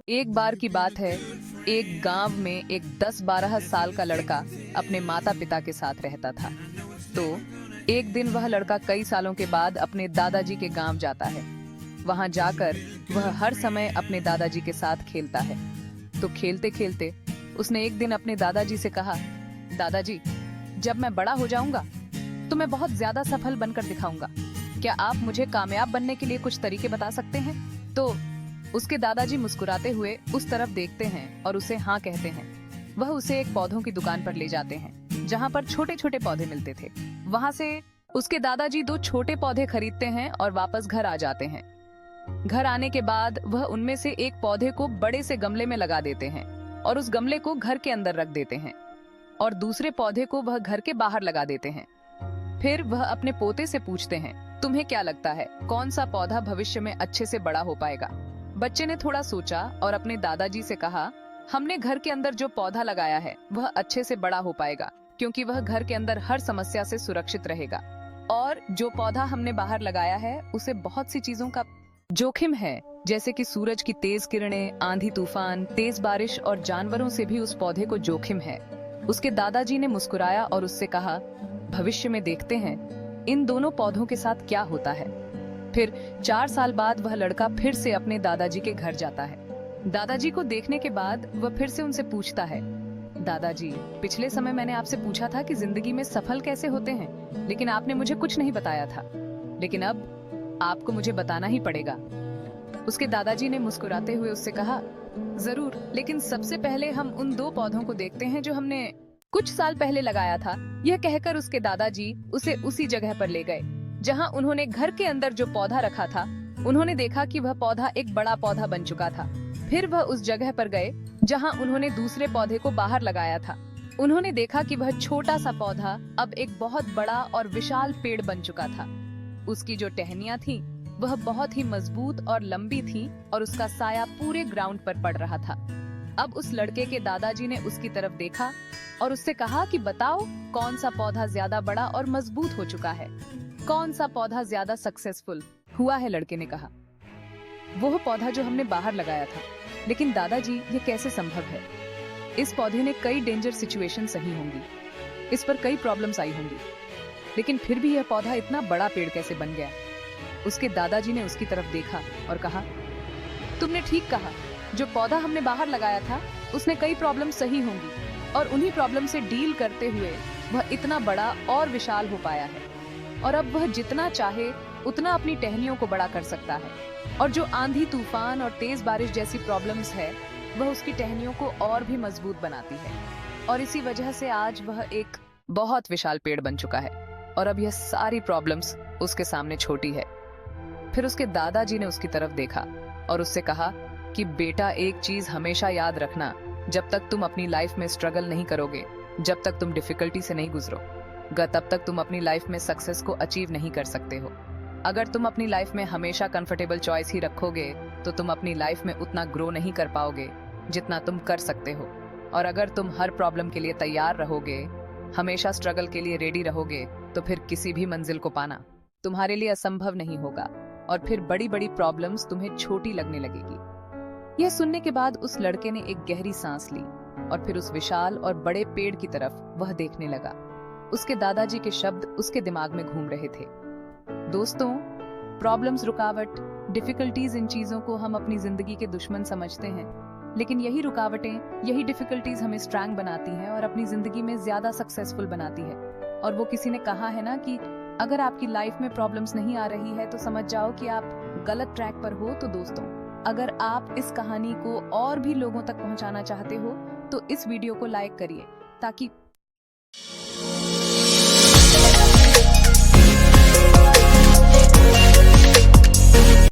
एक बार की बात है, एक गांव में एक 10-12 साल का लड़का अपने माता पिता के साथ रहता था। तो एक दिन वह लड़का कई सालों के बाद अपने दादाजी के गांव जाता है। वहां जाकर वह हर समय अपने दादाजी के साथ खेलता है। तो खेलते खेलते उसने एक दिन अपने दादाजी से कहा, दादाजी, जब मैं बड़ा हो जाऊंगा तो मैं बहुत ज्यादा सफल बनकर दिखाऊंगा। क्या आप मुझे कामयाब बनने के लिए कुछ तरीके बता सकते हैं? तो उसके दादाजी मुस्कुराते हुए उस तरफ देखते हैं और उसे हाँ कहते हैं। वह उसे एक पौधों की दुकान पर ले जाते हैं जहाँ पर छोटे छोटे पौधे मिलते थे। वहाँ से उसके दादाजी 2 छोटे पौधे खरीदते हैं और वापस घर आ जाते हैं। घर आने के बाद वह उनमें से एक पौधे को बड़े से गमले में लगा देते हैं और उस गमले को घर के अंदर रख देते हैं और दूसरे पौधे को वह घर के बाहर लगा देते हैं। फिर वह अपने पोते से पूछते हैं, तुम्हें क्या लगता है कौन सा पौधा भविष्य में अच्छे से बड़ा हो पाएगा? बच्चे ने थोड़ा सोचा और अपने दादाजी से कहा, हमने घर के अंदर जो पौधा लगाया है वह अच्छे से बड़ा हो पाएगा क्योंकि वह घर के अंदर हर समस्या से सुरक्षित रहेगा। और जो पौधा हमने बाहर लगाया है उसे बहुत सी चीजों का जोखिम है, जैसे कि सूरज की तेज किरणें, आंधी तूफान, तेज बारिश और जानवरों से भी उस पौधे को जोखिम है। उसके दादाजी ने मुस्कुराया और उससे कहा, भविष्य में देखते हैं इन दोनों पौधों के साथ क्या होता है। फिर 4 साल बाद वह लड़का फिर से अपने दादाजी के घर जाता है। दादाजी को देखने के बाद वह फिर से उनसे पूछता है, दादाजी, पिछले समय मैंने आपसे पूछा था कि जिंदगी में सफल कैसे होते हैं, लेकिन आपने मुझे कुछ नहीं बताया था, लेकिन अब आपको मुझे बताना ही पड़ेगा। उसके दादाजी ने मुस्कुराते हुए उससे कहा, जरूर, लेकिन सबसे पहले हम उन 2 पौधों को देखते हैं जो हमने कुछ साल पहले लगाया था। यह कहकर उसके दादाजी उसे उसी जगह पर ले गए जहां उन्होंने घर के अंदर जो पौधा रखा था। उन्होंने देखा कि वह पौधा एक बड़ा पौधा बन चुका था। फिर वह उस जगह पर गए जहां उन्होंने दूसरे पौधे को बाहर लगाया था। उन्होंने देखा कि वह छोटा सा पौधा अब एक बहुत बड़ा और विशाल पेड़ बन चुका था। उसकी जो टहनियां थी वह बहुत ही मजबूत और लंबी थी और उसका साया पूरे ग्राउंड पर पड़ रहा था। अब उस लड़के के दादाजी ने उसकी तरफ देखा और उससे कहा कि बताओ कौन सा पौधा ज्यादा बड़ा और मजबूत हो चुका है, कौन सा पौधा ज्यादा सक्सेसफुल हुआ है? लड़के ने कहा, वो पौधा जो हमने बाहर लगाया था। लेकिन दादाजी, ये कैसे संभव है? इस पौधे ने कई डेंजर सिचुएशन सही होंगी, इस पर कई प्रॉब्लम्स आई होंगी, लेकिन फिर भी यह पौधा इतना बड़ा पेड़ कैसे बन गया? उसके दादाजी ने उसकी तरफ देखा और कहा, तुमने ठीक कहा, जो पौधा हमने बाहर लगाया था उसने कई प्रॉब्लम सही होंगी और उन्हीं प्रॉब्लम से डील करते हुए वह इतना बड़ा और विशाल हो पाया है। और अब वह जितना चाहे उतना अपनी टहनियों को बड़ा कर सकता है और जो आंधी तूफान और तेज बारिश जैसी प्रॉब्लम्स है वह उसकी टहनियों को और भी मजबूत बनाती है। और इसी वजह से आज वह एक बहुत विशाल पेड़ बन चुका है और अब यह सारी प्रॉब्लम्स उसके सामने छोटी है। फिर उसके दादाजी ने उसकी तरफ देखा और उससे कहा कि बेटा, एक चीज हमेशा याद रखना, जब तक तुम अपनी लाइफ में स्ट्रगल नहीं करोगे, जब तक तुम डिफिकल्टी से नहीं गुजरोगे, तब तक तुम अपनी लाइफ में सक्सेस को अचीव नहीं कर सकते हो। अगर तुम अपनी लाइफ में हमेशा कंफर्टेबल चॉइस ही रखोगे तो तुम अपनी लाइफ में उतना ग्रो नहीं कर पाओगे जितना तुम कर सकते हो। और अगर तुम हर प्रॉब्लम के लिए तैयार रहोगे, हमेशा स्ट्रगल के लिए रेडी रहोगे, तो फिर किसी भी मंजिल को पाना तुम्हारे लिए असंभव नहीं होगा और फिर बड़ी बड़ी प्रॉब्लम्स तुम्हें छोटी लगने लगेगी। यह सुनने के बाद उस लड़के ने एक गहरी सांस ली और फिर उस विशाल और बड़े पेड़ की तरफ वह देखने लगा। उसके दादाजी के शब्द उसके दिमाग में घूम रहे थे, दोस्तों, प्रॉब्लम्स, रुकावट, डिफिकल्टीज, इन चीजों को हम अपनी जिंदगी के दुश्मन समझते हैं, लेकिन यही रुकावटें, यही डिफिकल्टीज हमें स्ट्रांग बनाती हैं और अपनी जिंदगी में ज्यादा सक्सेसफुल बनाती है। और वो किसी ने कहा है ना कि अगर आपकी लाइफ में प्रॉब्लम्स नहीं आ रही है तो समझ जाओ कि आप गलत ट्रैक पर हो। तो दोस्तों, अगर आप इस कहानी को और भी लोगों तक पहुंचाना चाहते हो तो इस वीडियो को लाइक करिए ताकि